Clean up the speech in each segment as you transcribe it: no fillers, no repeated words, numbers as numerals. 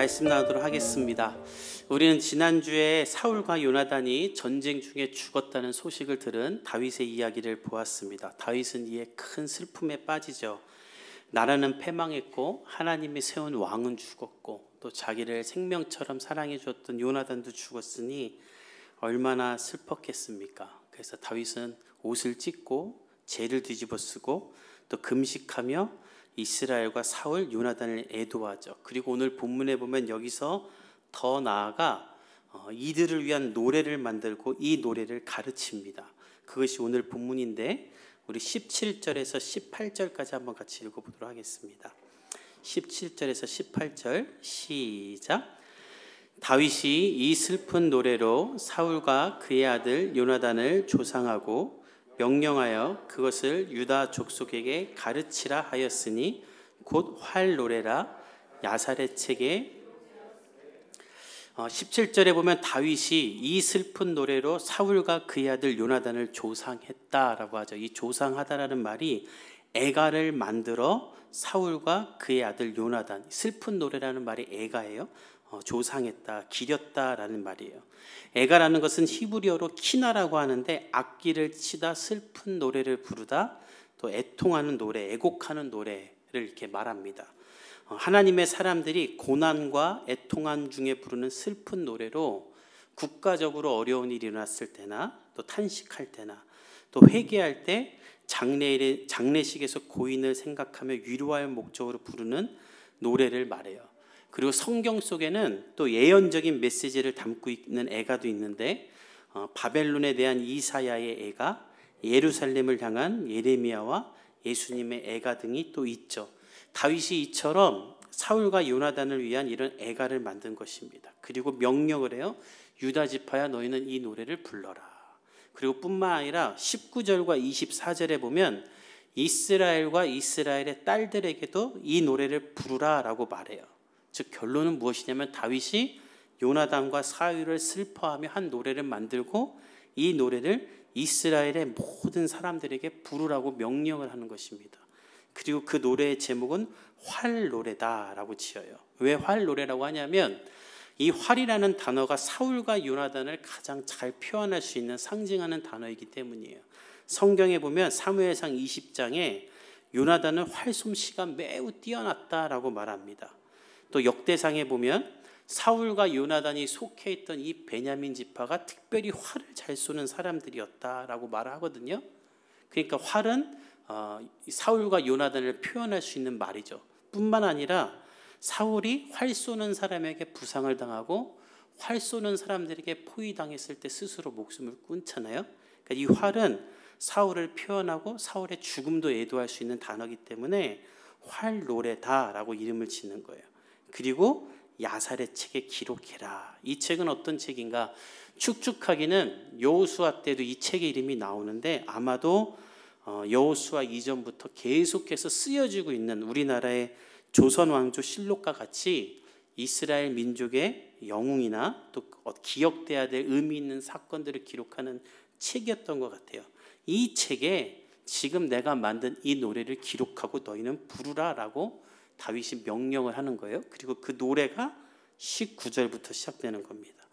말씀 나누도록 하겠습니다. 우리는 지난주에 사울과 요나단이 전쟁 중에 죽었다는 소식을 들은 다윗의 이야기를 보았습니다. 다윗은 이에 큰 슬픔에 빠지죠. 나라는 패망했고 하나님이 세운 왕은 죽었고 또 자기를 생명처럼 사랑해 주었던 요나단도 죽었으니 얼마나 슬펐겠습니까? 그래서 다윗은 옷을 찢고 재를 뒤집어 쓰고 또 금식하며 이스라엘과 사울, 요나단을 애도하죠. 그리고 오늘 본문에 보면 여기서 더 나아가 이들을 위한 노래를 만들고 이 노래를 가르칩니다. 그것이 오늘 본문인데 우리 17절에서 18절까지 한번 같이 읽어보도록 하겠습니다. 17절에서 18절 시작. 다윗이 이 슬픈 노래로 사울과 그의 아들 요나단을 조상하고 명령하여 그것을 유다 족속에게 가르치라 하였으니 곧 활 노래라. 야살의 책에 17절에 보면 다윗이 이 슬픈 노래로 사울과 그의 아들 요나단을 조상했다라고 하죠. 이 조상하다라는 말이 애가를 만들어 사울과 그의 아들 요나단, 슬픈 노래라는 말이 애가예요. 조상했다, 기렸다라는 말이에요. 애가라는 것은 히브리어로 키나라고 하는데 악기를 치다 슬픈 노래를 부르다, 또 애통하는 노래, 애곡하는 노래를 이렇게 말합니다. 하나님의 사람들이 고난과 애통한 중에 부르는 슬픈 노래로 국가적으로 어려운 일이 일어났을 때나 또 탄식할 때나 또 회개할 때 장례식에서 고인을 생각하며 위로할 목적으로 부르는 노래를 말해요. 그리고 성경 속에는 또 예언적인 메시지를 담고 있는 애가도 있는데 바벨론에 대한 이사야의 애가, 예루살렘을 향한 예레미야와 예수님의 애가 등이 또 있죠. 다윗이 이처럼 사울과 요나단을 위한 이런 애가를 만든 것입니다. 그리고 명령을 해요. 유다 지파야 너희는 이 노래를 불러라. 그리고 뿐만 아니라 19절과 24절에 보면 이스라엘과 이스라엘의 딸들에게도 이 노래를 부르라라고 말해요. 즉 결론은 무엇이냐면 다윗이 요나단과 사울을 슬퍼하며 한 노래를 만들고 이 노래를 이스라엘의 모든 사람들에게 부르라고 명령을 하는 것입니다. 그리고 그 노래의 제목은 활노래다라고 지어요. 왜 활노래라고 하냐면 이 활이라는 단어가 사울과 요나단을 가장 잘 표현할 수 있는 상징하는 단어이기 때문이에요. 성경에 보면 사무엘상 20장에 요나단은 활솜씨가 매우 뛰어났다라고 말합니다. 또 역대상에 보면 사울과 요나단이 속해 있던 이 베냐민 지파가 특별히 활을 잘 쏘는 사람들이었다라고 말하거든요. 그러니까 활은 사울과 요나단을 표현할 수 있는 말이죠. 뿐만 아니라 사울이 활 쏘는 사람에게 부상을 당하고 활 쏘는 사람들에게 포위당했을 때 스스로 목숨을 끊잖아요. 그러니까 이 활은 사울을 표현하고 사울의 죽음도 애도할 수 있는 단어이기 때문에 활노래다라고 이름을 짓는 거예요. 그리고 야살의 책에 기록해라. 이 책은 어떤 책인가? 축축하기는 여호수아 때도 이 책의 이름이 나오는데 아마도 여호수아 이전부터 계속해서 쓰여지고 있는 우리나라의 조선 왕조 실록과 같이 이스라엘 민족의 영웅이나 또 기억돼야 될 의미 있는 사건들을 기록하는 책이었던 것 같아요. 이 책에 지금 내가 만든 이 노래를 기록하고 너희는 부르라라고 다윗이 명령을 하는 거예요. 그리고 그 노래가 19절부터 시작되는 겁니다.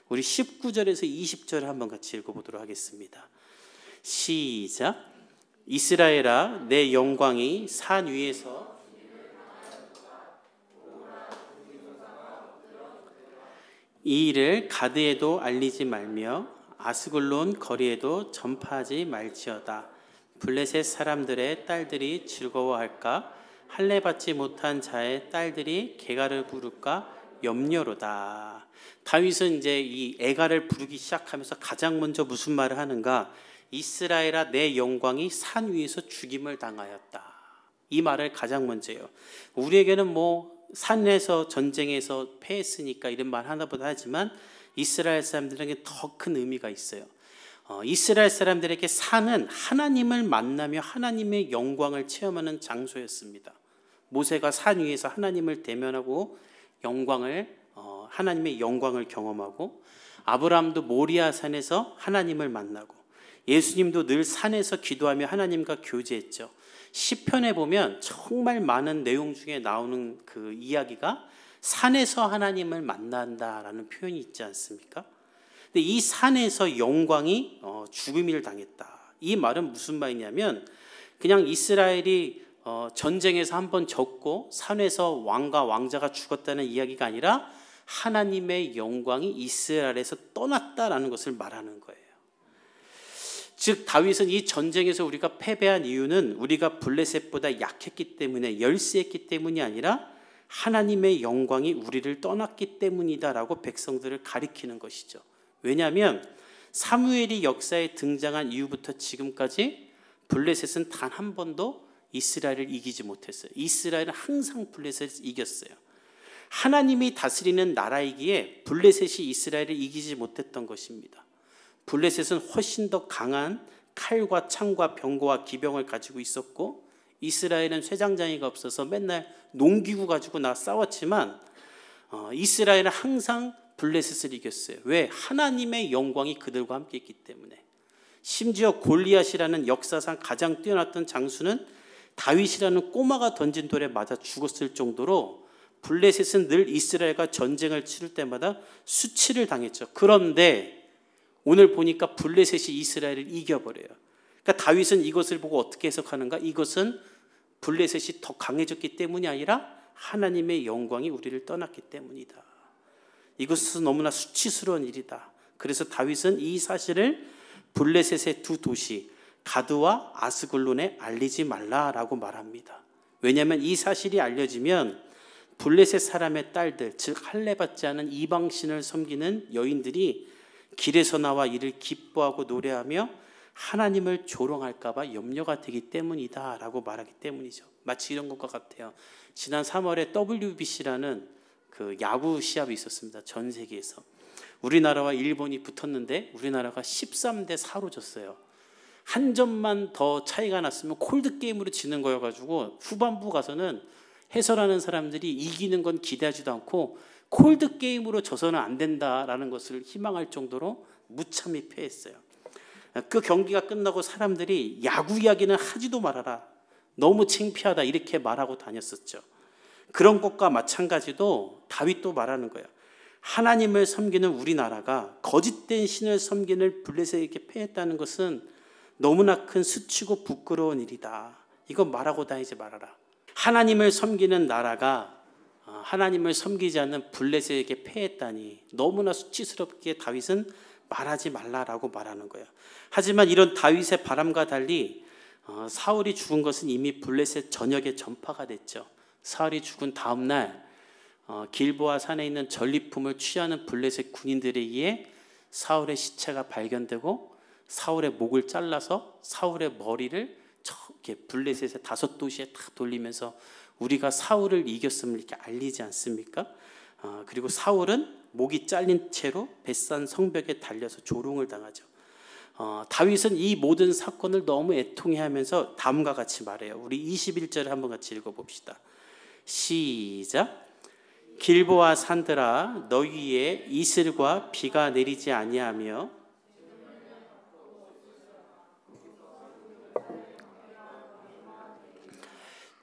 우리 19절에서 20절을 한번 같이 읽어보도록 하겠습니다. 시작. 이스라엘아 내 영광이 산 위에서 이 일을 가드에도 알리지 말며 아스글론 거리에도 전파하지 말지어다. 블레셋 사람들의 딸들이 즐거워할까? 할례 받지 못한 자의 딸들이 개가를 부를까 염려로다. 다윗은 이제 이 애가를 부르기 시작하면서 가장 먼저 무슨 말을 하는가? 이스라엘아 내 영광이 산 위에서 죽임을 당하였다. 이 말을 가장 먼저 해요. 우리에게는 산에서 전쟁에서 패했으니까 이런 말 하나보다 하지만 이스라엘 사람들에게 더 큰 의미가 있어요. 이스라엘 사람들에게 산은 하나님을 만나며 하나님의 영광을 체험하는 장소였습니다. 모세가 산 위에서 하나님을 대면하고 하나님의 영광을 경험하고 아브라함도 모리아 산에서 하나님을 만나고 예수님도 늘 산에서 기도하며 하나님과 교제했죠. 시편에 보면 정말 많은 내용 중에 나오는 그 이야기가 산에서 하나님을 만난다라는 표현이 있지 않습니까? 근데 이 산에서 영광이 죽음을 당했다. 이 말은 무슨 말이냐면 그냥 이스라엘이 전쟁에서 한번 졌고 산에서 왕과 왕자가 죽었다는 이야기가 아니라 하나님의 영광이 이스라엘에서 떠났다라는 것을 말하는 거예요. 즉 다윗은 이 전쟁에서 우리가 패배한 이유는 우리가 블레셋보다 약했기 때문에, 열세했기 때문이 아니라 하나님의 영광이 우리를 떠났기 때문이다라고 백성들을 가리키는 것이죠. 왜냐하면 사무엘이 역사에 등장한 이후부터 지금까지 블레셋은 단 한 번도 이스라엘을 이기지 못했어요. 이스라엘은 항상 블레셋을 이겼어요. 하나님이 다스리는 나라이기에 블레셋이 이스라엘을 이기지 못했던 것입니다. 블레셋은 훨씬 더 강한 칼과 창과 병거와 기병을 가지고 있었고, 이스라엘은 쇠장장이가 없어서 맨날 농기구 가지고 싸웠지만 이스라엘은 항상 블레셋을 이겼어요. 왜? 하나님의 영광이 그들과 함께 있기 때문에. 심지어 골리앗이라는 역사상 가장 뛰어났던 장수는 다윗이라는 꼬마가 던진 돌에 맞아 죽었을 정도로 블레셋은 늘 이스라엘과 전쟁을 치를 때마다 수치를 당했죠. 그런데 오늘 보니까 블레셋이 이스라엘을 이겨버려요. 그러니까 다윗은 이것을 보고 어떻게 해석하는가? 이것은 블레셋이 더 강해졌기 때문이 아니라 하나님의 영광이 우리를 떠났기 때문이다. 이것은 너무나 수치스러운 일이다. 그래서 다윗은 이 사실을 블레셋의 두 도시 가드와 아스글론에 알리지 말라라고 말합니다. 왜냐하면 이 사실이 알려지면 블레셋 사람의 딸들, 즉 할례 받지 않은 이방신을 섬기는 여인들이 길에서 나와 이를 기뻐하고 노래하며 하나님을 조롱할까 봐 염려가 되기 때문이다 라고 말하기 때문이죠. 마치 이런 것과 같아요. 지난 3월에 WBC라는 그 야구 시합이 있었습니다. 전 세계에서. 우리나라와 일본이 붙었는데 우리나라가 13대 4로 졌어요. 한 점만 더 차이가 났으면 콜드게임으로 지는 거여가지고 후반부 가서는 해설하는 사람들이 이기는 건 기대하지도 않고 콜드게임으로 져서는 안 된다라는 것을 희망할 정도로 무참히 패했어요. 그 경기가 끝나고 사람들이 야구 이야기는 하지도 말아라, 너무 창피하다, 이렇게 말하고 다녔었죠. 그런 것과 마찬가지로 다윗도 말하는 거예요. 하나님을 섬기는 우리나라가 거짓된 신을 섬기는 블레셋에게 패했다는 것은 너무나 큰 수치고 부끄러운 일이다. 이거 말하고 다니지 말아라. 하나님을 섬기는 나라가 하나님을 섬기지 않는 블레셋에게 패했다니 너무나 수치스럽게 다윗은 말하지 말라라고 말하는 거예요. 하지만 이런 다윗의 바람과 달리 사울이 죽은 것은 이미 블레셋 전역에 전파가 됐죠. 사울이 죽은 다음 날 길보아 산에 있는 전리품을 취하는 블레셋 군인들에 의해 사울의 시체가 발견되고 사울의 목을 잘라서 사울의 머리를 저렇게 블레셋의 5도시에 다 돌리면서 우리가 사울을 이겼음을 이렇게 알리지 않습니까? 그리고 사울은 목이 잘린 채로 벳산 성벽에 달려서 조롱을 당하죠. 다윗은 이 모든 사건을 너무 애통해하면서 다음과 같이 말해요. 우리 21절을 한번 같이 읽어봅시다. 시작. 길보아 산들아, 너희 위에 이슬과 비가 내리지 아니하며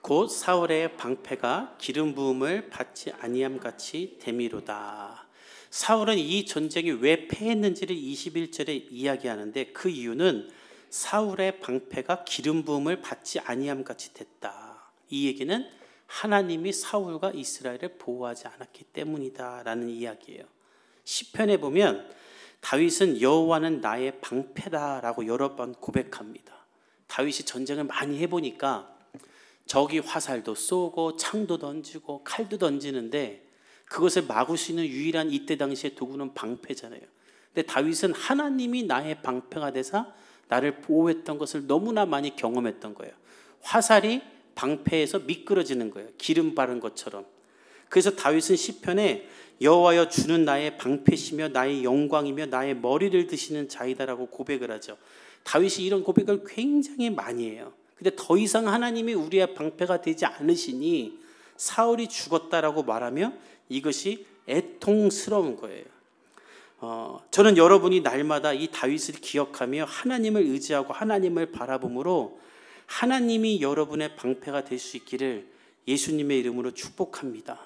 곧 사울의 방패가 기름 부음을 받지 아니함 같이 되미로다. 사울은 이 전쟁이 왜 패했는지를 21절에 이야기하는데 그 이유는 사울의 방패가 기름 부음을 받지 아니함 같이 됐다. 이 얘기는 하나님이 사울과 이스라엘을 보호하지 않았기 때문이다 라는 이야기예요. 시편에 보면 다윗은 여호와는 나의 방패다라고 여러 번 고백합니다. 다윗이 전쟁을 많이 해보니까 적이 화살도 쏘고 창도 던지고 칼도 던지는데 그것을 막을 수 있는 유일한 이때 당시의 도구는 방패잖아요. 근데 다윗은 하나님이 나의 방패가 되사 나를 보호했던 것을 너무나 많이 경험했던 거예요. 화살이 방패에서 미끄러지는 거예요. 기름 바른 것처럼. 그래서 다윗은 시편에 여호와여 주는 나의 방패시며 나의 영광이며 나의 머리를 드시는 자이다라고 고백을 하죠. 다윗이 이런 고백을 굉장히 많이 해요. 근데 더 이상 하나님이 우리의 방패가 되지 않으시니 사울이 죽었다라고 말하며 이것이 애통스러운 거예요. 저는 여러분이 날마다 이 다윗을 기억하며 하나님을 의지하고 하나님을 바라봄으로 하나님이 여러분의 방패가 될 수 있기를 예수님의 이름으로 축복합니다.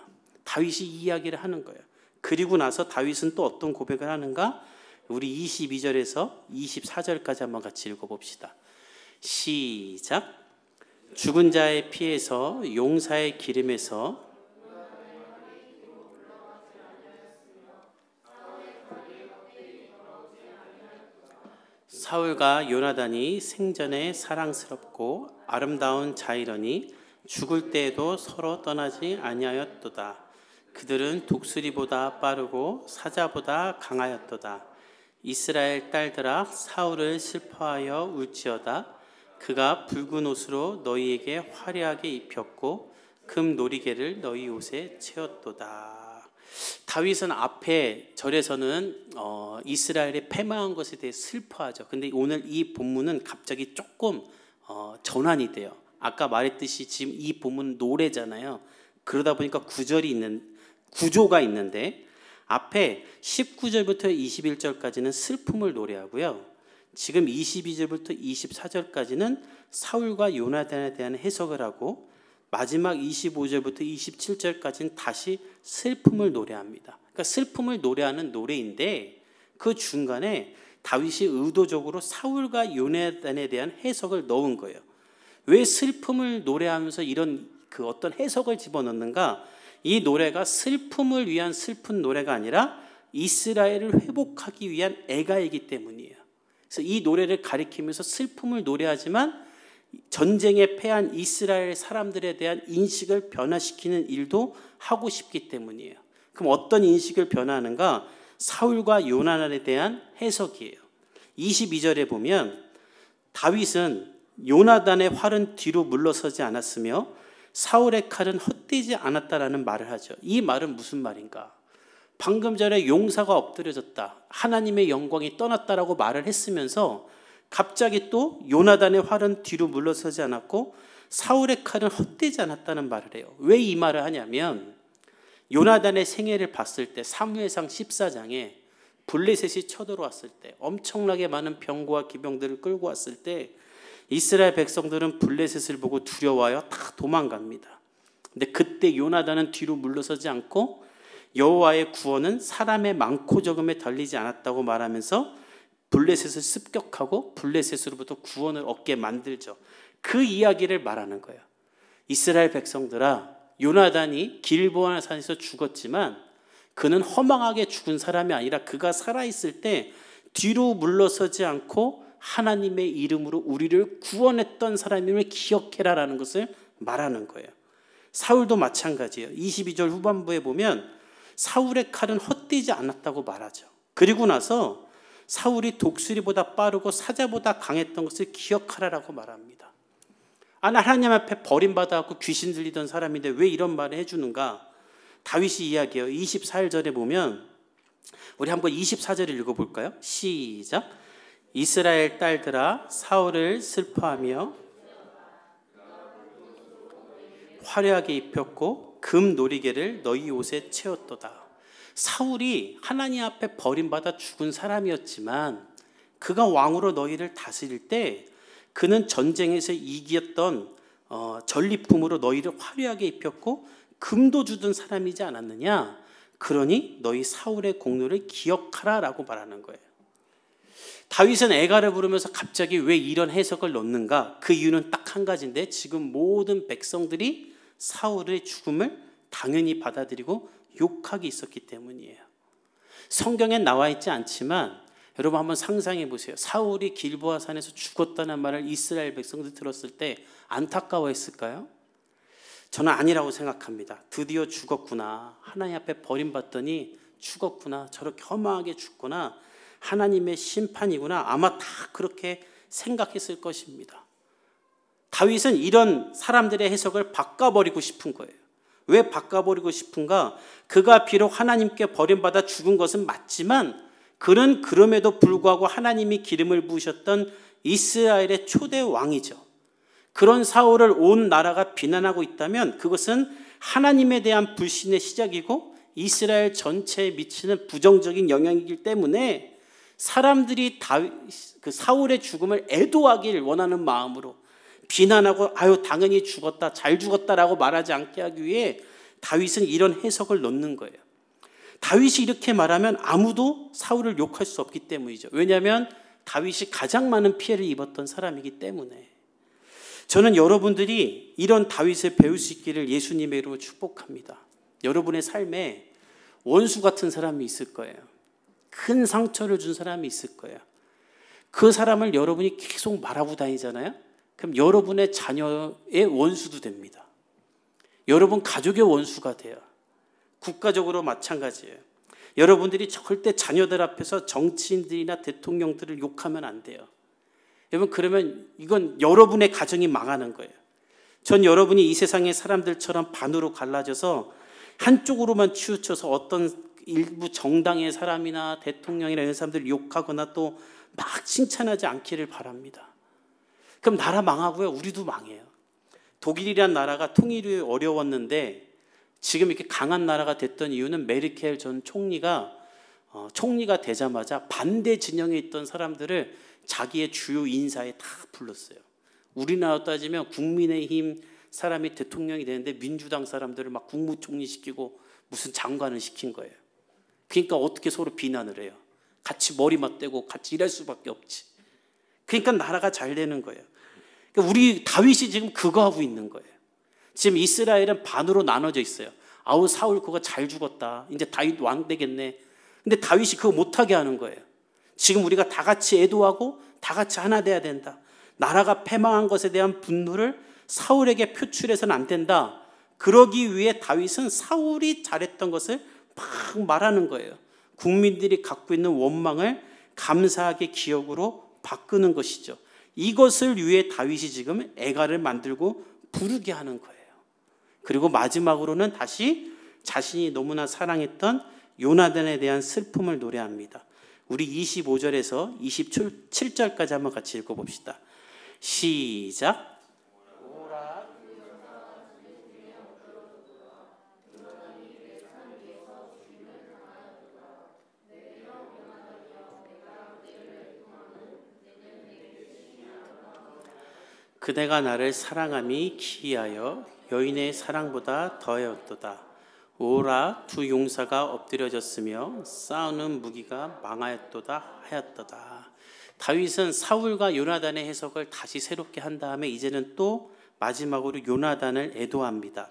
다윗이 이 이야기를 하는 거예요. 그리고 나서 다윗은 또 어떤 고백을 하는가? 우리 22절에서 24절까지 한번 같이 읽어봅시다. 시작. 죽은 자의 피에서 용사의 기름에서 사울과 요나단이 생전에 사랑스럽고 아름다운 자이러니 죽을 때에도 서로 떠나지 아니하였도다. 그들은 독수리보다 빠르고 사자보다 강하였도다. 이스라엘 딸들아 사울을 슬퍼하여 울지어다. 그가 붉은 옷으로 너희에게 화려하게 입혔고 금 놀이개를 너희 옷에 채웠도다. 다윗은 앞에 절에서는 이스라엘의 패망한 것에 대해 슬퍼하죠. 근데 오늘 이 본문은 갑자기 조금 전환이 돼요. 아까 말했듯이 지금 이 본문은 노래잖아요. 그러다 보니까 구조가 있는데 앞에 19절부터 21절까지는 슬픔을 노래하고요. 지금 22절부터 24절까지는 사울과 요나단에 대한 해석을 하고 마지막 25절부터 27절까지는 다시 슬픔을 노래합니다. 그러니까 슬픔을 노래하는 노래인데 그 중간에 다윗이 의도적으로 사울과 요나단에 대한 해석을 넣은 거예요. 왜 슬픔을 노래하면서 이런 그 어떤 해석을 집어넣는가? 이 노래가 슬픔을 위한 슬픈 노래가 아니라 이스라엘을 회복하기 위한 애가이기 때문이에요. 그래서 이 노래를 가리키면서 슬픔을 노래하지만 전쟁에 패한 이스라엘 사람들에 대한 인식을 변화시키는 일도 하고 싶기 때문이에요. 그럼 어떤 인식을 변화하는가? 사울과 요나단에 대한 해석이에요. 22절에 보면 다윗은 요나단의 활은 뒤로 물러서지 않았으며 사울의 칼은 헛되지 않았다라는 말을 하죠. 이 말은 무슨 말인가? 방금 전에 용사가 엎드려졌다, 하나님의 영광이 떠났다라고 말을 했으면서 갑자기 또 요나단의 활은 뒤로 물러서지 않았고 사울의 칼은 헛되지 않았다는 말을 해요. 왜 이 말을 하냐면 요나단의 생애를 봤을 때 사무엘상 14장에 블레셋이 쳐들어왔을 때 엄청나게 많은 병거와 기병들을 끌고 왔을 때 이스라엘 백성들은 블레셋을 보고 두려워하여 다 도망갑니다. 근데 그때 요나단은 뒤로 물러서지 않고 여호와의 구원은 사람의 많고 적음에 달리지 않았다고 말하면서 블레셋을 습격하고 블레셋으로부터 구원을 얻게 만들죠. 그 이야기를 말하는 거예요. 이스라엘 백성들아, 요나단이 길보아 산에서 죽었지만 그는 허망하게 죽은 사람이 아니라 그가 살아있을 때 뒤로 물러서지 않고 하나님의 이름으로 우리를 구원했던 사람임을 기억해라라는 것을 말하는 거예요. 사울도 마찬가지예요. 22절 후반부에 보면 사울의 칼은 헛되지 않았다고 말하죠. 그리고 나서 사울이 독수리보다 빠르고 사자보다 강했던 것을 기억하라라고 말합니다. 하나님 앞에 버림받아갖고 귀신 들리던 사람인데 왜 이런 말을 해주는가? 다윗이 이야기해요. 24절에 보면 우리 한번 24절을 읽어볼까요? 시작. 이스라엘 딸들아 사울을 슬퍼하며 화려하게 입혔고 금 놀이개를 너희 옷에 채웠도다. 사울이 하나님 앞에 버림받아 죽은 사람이었지만 그가 왕으로 너희를 다스릴 때 그는 전쟁에서 이겼던 전리품으로 너희를 화려하게 입혔고 금도 주던 사람이지 않았느냐? 그러니 너희 사울의 공로를 기억하라라고 말하는 거예요. 다윗은 애가를 부르면서 갑자기 왜 이런 해석을 넣는가? 그 이유는 딱 한 가지인데 지금 모든 백성들이 사울의 죽음을 당연히 받아들이고 욕하기 있었기 때문이에요. 성경에 나와 있지 않지만 여러분 한번 상상해 보세요. 사울이 길보아 산에서 죽었다는 말을 이스라엘 백성들 들었을 때 안타까워했을까요? 저는 아니라고 생각합니다. 드디어 죽었구나. 하나님 앞에 버림받더니 죽었구나. 저렇게 허망하게 죽구나. 하나님의 심판이구나. 아마 다 그렇게 생각했을 것입니다. 다윗은 이런 사람들의 해석을 바꿔버리고 싶은 거예요. 왜 바꿔버리고 싶은가? 그가 비록 하나님께 버림받아 죽은 것은 맞지만 그는 그럼에도 불구하고 하나님이 기름을 부으셨던 이스라엘의 초대 왕이죠. 그런 사울을 온 나라가 비난하고 있다면 그것은 하나님에 대한 불신의 시작이고 이스라엘 전체에 미치는 부정적인 영향이기 때문에 사람들이 그 사울의 죽음을 애도하길 원하는 마음으로 비난하고 아유 당연히 죽었다 잘 죽었다라고 말하지 않게 하기 위해 다윗은 이런 해석을 넣는 거예요. 다윗이 이렇게 말하면 아무도 사울을 욕할 수 없기 때문이죠. 왜냐하면 다윗이 가장 많은 피해를 입었던 사람이기 때문에. 저는 여러분들이 이런 다윗을 배울 수 있기를 예수님의 이름으로 축복합니다. 여러분의 삶에 원수 같은 사람이 있을 거예요. 큰 상처를 준 사람이 있을 거예요. 그 사람을 여러분이 계속 말하고 다니잖아요. 그럼 여러분의 자녀의 원수도 됩니다. 여러분 가족의 원수가 돼요. 국가적으로 마찬가지예요. 여러분들이 절대 자녀들 앞에서 정치인들이나 대통령들을 욕하면 안 돼요. 여러분 그러면 이건 여러분의 가정이 망하는 거예요. 전 여러분이 이 세상의 사람들처럼 반으로 갈라져서 한쪽으로만 치우쳐서 어떤 일부 정당의 사람이나 대통령이나 이런 사람들을 욕하거나 또 막 칭찬하지 않기를 바랍니다. 그럼 나라 망하고요. 우리도 망해요. 독일이란 나라가 통일이 어려웠는데 지금 이렇게 강한 나라가 됐던 이유는 메르켈 전 총리가 되자마자 반대 진영에 있던 사람들을 자기의 주요 인사에 다 불렀어요. 우리나라 따지면 국민의힘 사람이 대통령이 되는데 민주당 사람들을 막 국무총리 시키고 무슨 장관을 시킨 거예요. 그러니까 어떻게 서로 비난을 해요. 같이 머리 맞대고 같이 일할 수밖에 없지. 그러니까 나라가 잘 되는 거예요. 그러니까 우리 다윗이 지금 그거 하고 있는 거예요. 지금 이스라엘은 반으로 나눠져 있어요. 아우 사울 그거 잘 죽었다. 이제 다윗 왕 되겠네. 근데 다윗이 그거 못하게 하는 거예요. 지금 우리가 다 같이 애도하고 다 같이 하나 돼야 된다. 나라가 패망한 것에 대한 분노를 사울에게 표출해서는 안 된다. 그러기 위해 다윗은 사울이 잘했던 것을 막 말하는 거예요. 국민들이 갖고 있는 원망을 감사하게 기억으로 바꾸는 것이죠. 이것을 위해 다윗이 지금 애가를 만들고 부르게 하는 거예요. 그리고 마지막으로는 다시 자신이 너무나 사랑했던 요나단에 대한 슬픔을 노래합니다. 우리 25절에서 27절까지 한번 같이 읽어봅시다. 시작. 그대가 나를 사랑함이 기이하여 여인의 사랑보다 더하였도다. 오라 두 용사가 엎드려졌으며 싸우는 무기가 망하였도다 하였도다. 다윗은 사울과 요나단의 해석을 다시 새롭게 한 다음에 이제는 또 마지막으로 요나단을 애도합니다.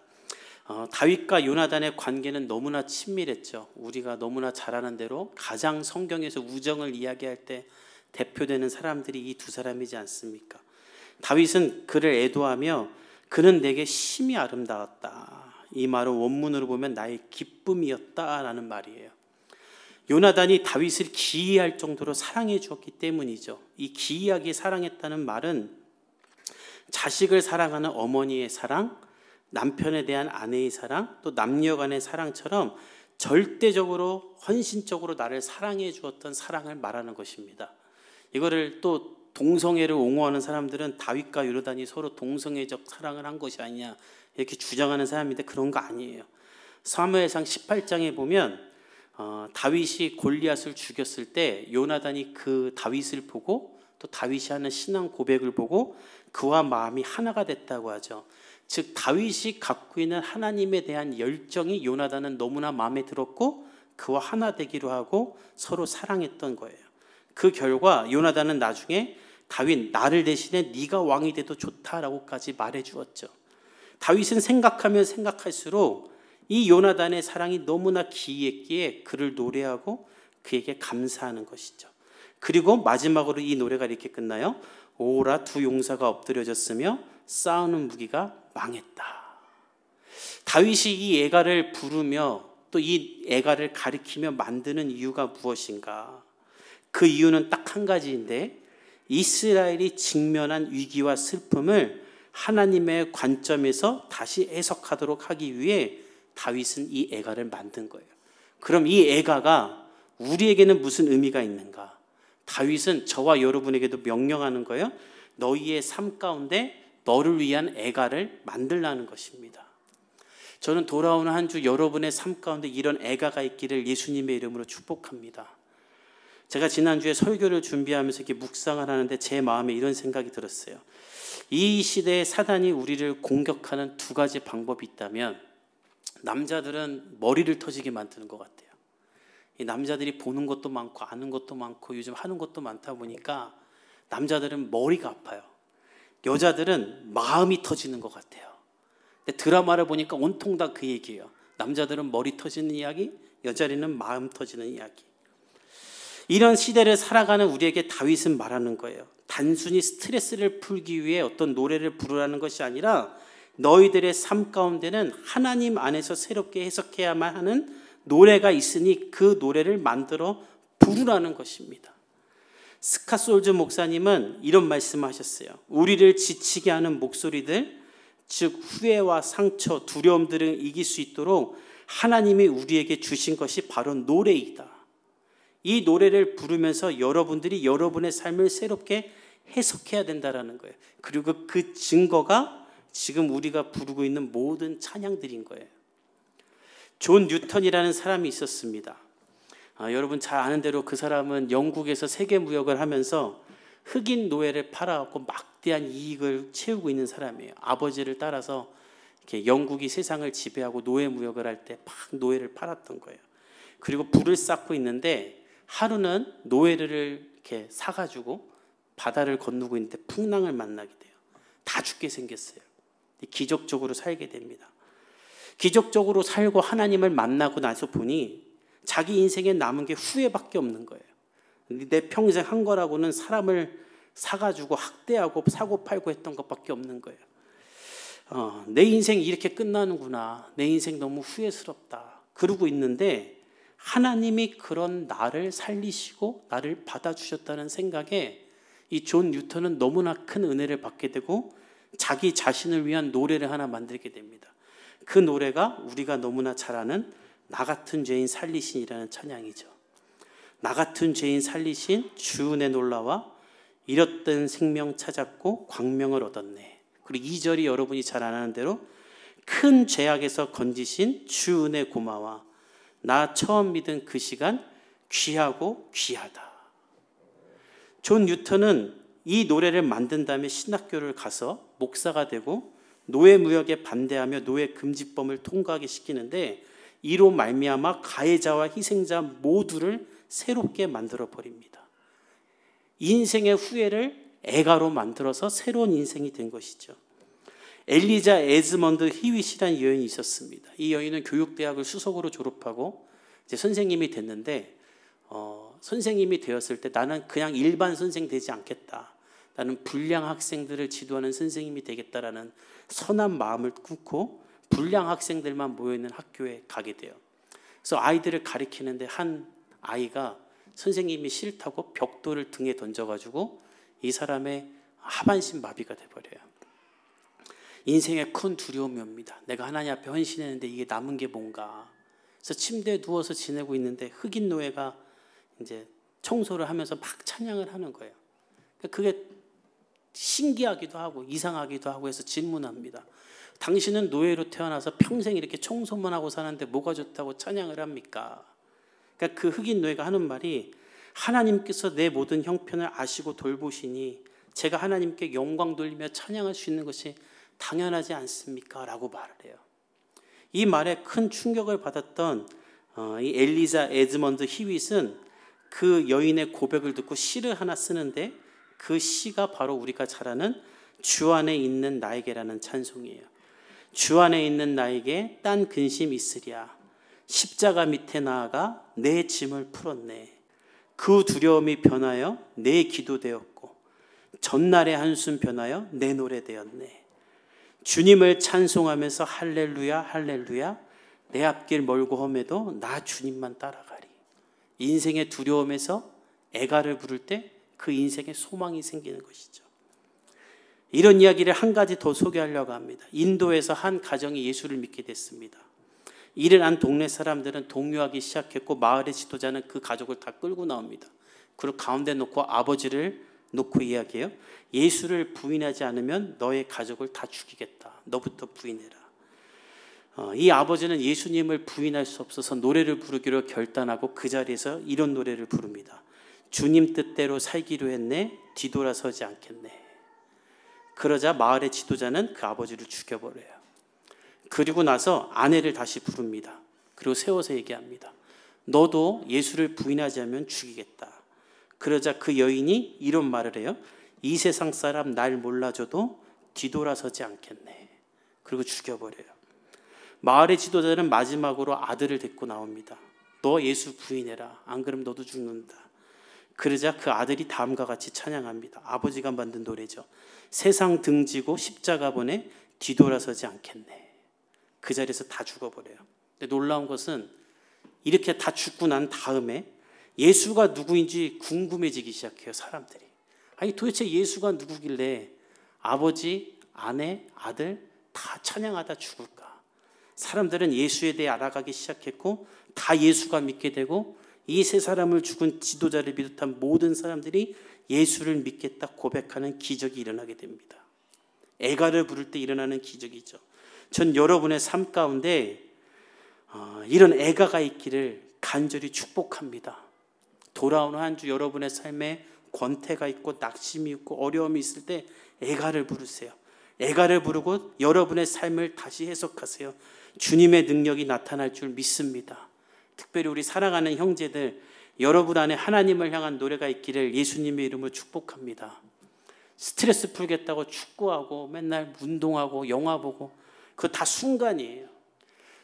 다윗과 요나단의 관계는 너무나 친밀했죠. 우리가 너무나 잘 아는 대로 가장 성경에서 우정을 이야기할 때 대표되는 사람들이 이 두 사람이지 않습니까? 다윗은 그를 애도하며 그는 내게 심히 아름다웠다. 이 말은 원문으로 보면 나의 기쁨이었다라는 말이에요. 요나단이 다윗을 기이할 정도로 사랑해 주었기 때문이죠. 이 기이하게 사랑했다는 말은 자식을 사랑하는 어머니의 사랑, 남편에 대한 아내의 사랑, 또 남녀 간의 사랑처럼 절대적으로 헌신적으로 나를 사랑해 주었던 사랑을 말하는 것입니다. 이거를 또 동성애를 옹호하는 사람들은 다윗과 요나단이 서로 동성애적 사랑을 한 것이 아니냐 이렇게 주장하는 사람인데 그런 거 아니에요. 사무엘상 18장에 보면 다윗이 골리앗을 죽였을 때 요나단이 그 다윗을 보고 또 다윗이 하는 신앙 고백을 보고 그와 마음이 하나가 됐다고 하죠. 즉 다윗이 갖고 있는 하나님에 대한 열정이 요나단은 너무나 마음에 들었고 그와 하나 되기로 하고 서로 사랑했던 거예요. 그 결과 요나단은 나중에 다윗 나를 대신에 네가 왕이 돼도 좋다라고까지 말해 주었죠. 다윗은 생각하면 생각할수록 이 요나단의 사랑이 너무나 기이했기에 그를 노래하고 그에게 감사하는 것이죠. 그리고 마지막으로 이 노래가 이렇게 끝나요. 오라 두 용사가 엎드려졌으며 싸우는 무기가 망했다. 다윗이 이 애가를 부르며 또 이 애가를 가리키며 만드는 이유가 무엇인가? 그 이유는 딱 한 가지인데 이스라엘이 직면한 위기와 슬픔을 하나님의 관점에서 다시 해석하도록 하기 위해 다윗은 이 애가를 만든 거예요. 그럼 이 애가가 우리에게는 무슨 의미가 있는가? 다윗은 저와 여러분에게도 명령하는 거예요. 너희의 삶 가운데 너를 위한 애가를 만들라는 것입니다. 저는 돌아오는 한 주 여러분의 삶 가운데 이런 애가가 있기를 예수님의 이름으로 축복합니다. 제가 지난주에 설교를 준비하면서 이렇게 묵상을 하는데 제 마음에 이런 생각이 들었어요. 이 시대에 사단이 우리를 공격하는 두 가지 방법이 있다면 남자들은 머리를 터지게 만드는 것 같아요. 이 남자들이 보는 것도 많고 아는 것도 많고 요즘 하는 것도 많다 보니까 남자들은 머리가 아파요. 여자들은 마음이 터지는 것 같아요. 근데 드라마를 보니까 온통 다 그 얘기예요. 남자들은 머리 터지는 이야기, 여자들은 마음 터지는 이야기. 이런 시대를 살아가는 우리에게 다윗은 말하는 거예요. 단순히 스트레스를 풀기 위해 어떤 노래를 부르라는 것이 아니라 너희들의 삶 가운데는 하나님 안에서 새롭게 해석해야만 하는 노래가 있으니 그 노래를 만들어 부르라는 것입니다. 스카솔즈 목사님은 이런 말씀하셨어요. 우리를 지치게 하는 목소리들, 즉 후회와 상처, 두려움들을 이길 수 있도록 하나님이 우리에게 주신 것이 바로 노래이다. 이 노래를 부르면서 여러분들이 여러분의 삶을 새롭게 해석해야 된다는 거예요. 그리고 그 증거가 지금 우리가 부르고 있는 모든 찬양들인 거예요. 존 뉴턴이라는 사람이 있었습니다. 여러분 잘 아는 대로 그 사람은 영국에서 세계 무역을 하면서 흑인 노예를 팔아갖고 막대한 이익을 채우고 있는 사람이에요. 아버지를 따라서 이렇게 영국이 세상을 지배하고 노예 무역을 할 때 막 노예를 팔았던 거예요. 그리고 부를 쌓고 있는데 하루는 노예를 이렇게 사가지고 바다를 건너고 있는데 풍랑을 만나게 돼요. 다 죽게 생겼어요. 기적적으로 살게 됩니다. 기적적으로 살고 하나님을 만나고 나서 보니 자기 인생에 남은 게 후회밖에 없는 거예요. 내 평생 한 거라고는 사람을 사가지고 학대하고 사고 팔고 했던 것밖에 없는 거예요. 내 인생이 이렇게 끝나는구나. 내 인생 너무 후회스럽다. 그러고 있는데 하나님이 그런 나를 살리시고 나를 받아주셨다는 생각에 이 존 뉴턴은 너무나 큰 은혜를 받게 되고 자기 자신을 위한 노래를 하나 만들게 됩니다. 그 노래가 우리가 너무나 잘 아는 나 같은 죄인 살리신이라는 찬양이죠. 나 같은 죄인 살리신 주 은혜 놀라와 잃었던 생명 찾았고 광명을 얻었네. 그리고 2절이 여러분이 잘 아는 대로 큰 죄악에서 건지신 주 은혜 고마워. 나 처음 믿은 그 시간 귀하고 귀하다. 존 뉴턴은 이 노래를 만든 다음에 신학교를 가서 목사가 되고 노예 무역에 반대하며 노예 금지법을 통과하게 시키는데 이로 말미암아 가해자와 희생자 모두를 새롭게 만들어 버립니다. 인생의 후회를 애가로 만들어서 새로운 인생이 된 것이죠. 엘리자 에즈먼드 히윗이라는 여인이 있었습니다. 이 여인은 교육대학을 수석으로 졸업하고 이제 선생님이 됐는데 선생님이 되었을 때 나는 그냥 일반 선생 되지 않겠다. 나는 불량 학생들을 지도하는 선생님이 되겠다라는 선한 마음을 품고 불량 학생들만 모여있는 학교에 가게 돼요. 그래서 아이들을 가리키는데 한 아이가 선생님이 싫다고 벽돌을 등에 던져가지고 이 사람의 하반신 마비가 돼버려요. 인생에 큰 두려움이 옵니다. 내가 하나님 앞에 헌신했는데 이게 남은 게 뭔가. 그래서 침대에 누워서 지내고 있는데 흑인 노예가 이제 청소를 하면서 막 찬양을 하는 거예요. 그게 신기하기도 하고 이상하기도 하고 해서 질문합니다. 당신은 노예로 태어나서 평생 이렇게 청소만 하고 사는데 뭐가 좋다고 찬양을 합니까? 그러니까 그 흑인 노예가 하는 말이 하나님께서 내 모든 형편을 아시고 돌보시니 제가 하나님께 영광 돌리며 찬양할 수 있는 것이 당연하지 않습니까? 라고 말을 해요. 이 말에 큰 충격을 받았던 이 엘리자 에즈먼드 히윗은 그 여인의 고백을 듣고 시를 하나 쓰는데 그 시가 바로 우리가 잘 아는 주 안에 있는 나에게라는 찬송이에요. 주 안에 있는 나에게 딴 근심 있으랴. 십자가 밑에 나아가 내 짐을 풀었네. 그 두려움이 변하여 내 기도 되었고 전날의 한숨 변하여 내 노래 되었네. 주님을 찬송하면서 할렐루야 할렐루야 내 앞길 멀고 험해도 나 주님만 따라가리. 인생의 두려움에서 애가를 부를 때 그 인생에 소망이 생기는 것이죠. 이런 이야기를 한 가지 더 소개하려고 합니다. 인도에서 한 가정이 예수를 믿게 됐습니다. 이를 안 동네 사람들은 동요하기 시작했고 마을의 지도자는 그 가족을 다 끌고 나옵니다. 그리고 가운데 놓고 아버지를 놓고 이야기해요. 예수를 부인하지 않으면 너의 가족을 다 죽이겠다. 너부터 부인해라. 이 아버지는 예수님을 부인할 수 없어서 노래를 부르기로 결단하고 그 자리에서 이런 노래를 부릅니다. 주님 뜻대로 살기로 했네. 뒤돌아서지 않겠네. 그러자 마을의 지도자는 그 아버지를 죽여버려요. 그리고 나서 아내를 다시 부릅니다. 그리고 세워서 얘기합니다. 너도 예수를 부인하지 않으면 죽이겠다. 그러자 그 여인이 이런 말을 해요. 이 세상 사람 날 몰라줘도 뒤돌아서지 않겠네. 그리고 죽여버려요. 마을의 지도자는 마지막으로 아들을 데리고 나옵니다. 너 예수 부인해라. 안 그러면 너도 죽는다. 그러자 그 아들이 다음과 같이 찬양합니다. 아버지가 만든 노래죠. 세상 등지고 십자가 보내 뒤돌아서지 않겠네. 그 자리에서 다 죽어버려요. 근데 놀라운 것은 이렇게 다 죽고 난 다음에 예수가 누구인지 궁금해지기 시작해요. 사람들이. 아니 도대체 예수가 누구길래 아버지, 아내, 아들 다 찬양하다 죽을까? 사람들은 예수에 대해 알아가기 시작했고 다 예수가 믿게 되고 이 세 사람을 죽은 지도자를 비롯한 모든 사람들이 예수를 믿겠다 고백하는 기적이 일어나게 됩니다. 애가를 부를 때 일어나는 기적이죠. 전 여러분의 삶 가운데 이런 애가가 있기를 간절히 축복합니다. 돌아오는 한 주 여러분의 삶에 권태가 있고 낙심이 있고 어려움이 있을 때 애가를 부르세요. 애가를 부르고 여러분의 삶을 다시 해석하세요. 주님의 능력이 나타날 줄 믿습니다. 특별히 우리 사랑하는 형제들, 여러분 안에 하나님을 향한 노래가 있기를 예수님의 이름으로 축복합니다. 스트레스 풀겠다고 축구하고 맨날 운동하고 영화 보고 그거 다 순간이에요.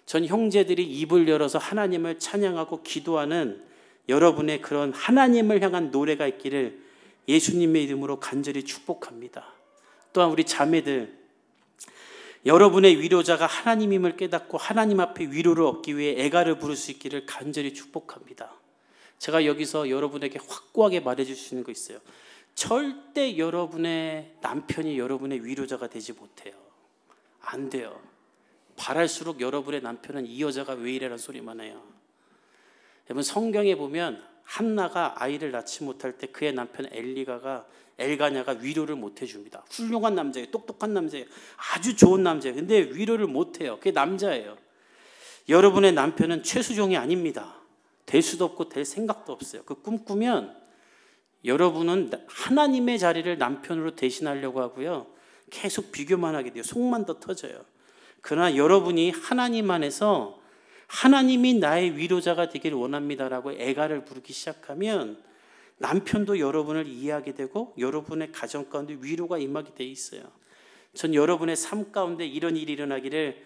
전 형제들이 입을 열어서 하나님을 찬양하고 기도하는 여러분의 그런 하나님을 향한 노래가 있기를 예수님의 이름으로 간절히 축복합니다. 또한 우리 자매들, 여러분의 위로자가 하나님임을 깨닫고 하나님 앞에 위로를 얻기 위해 애가를 부를 수 있기를 간절히 축복합니다. 제가 여기서 여러분에게 확고하게 말해줄 수 있는 거 있어요. 절대 여러분의 남편이 여러분의 위로자가 되지 못해요. 안 돼요. 바랄수록 여러분의 남편은 이 여자가 왜 이래라는 소리만 해요. 여러분 성경에 보면 한나가 아이를 낳지 못할 때 그의 남편 엘가냐가 위로를 못 해줍니다. 훌륭한 남자예요. 똑똑한 남자예요. 아주 좋은 남자예요. 근데 위로를 못 해요. 그게 남자예요. 여러분의 남편은 최수종이 아닙니다. 될 수도 없고 될 생각도 없어요. 그 꿈꾸면 여러분은 하나님의 자리를 남편으로 대신하려고 하고요. 계속 비교만 하게 돼요. 속만 더 터져요. 그러나 여러분이 하나님 안에서 하나님이 나의 위로자가 되기를 원합니다라고 애가를 부르기 시작하면 남편도 여러분을 이해하게 되고 여러분의 가정 가운데 위로가 임하게 돼 있어요. 전 여러분의 삶 가운데 이런 일이 일어나기를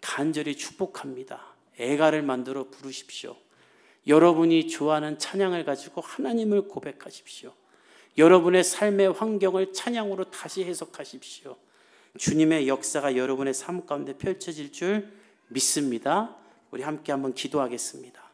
간절히 축복합니다. 애가를 만들어 부르십시오. 여러분이 좋아하는 찬양을 가지고 하나님을 고백하십시오. 여러분의 삶의 환경을 찬양으로 다시 해석하십시오. 주님의 역사가 여러분의 삶 가운데 펼쳐질 줄 믿습니다. 우리 함께 한번 기도하겠습니다.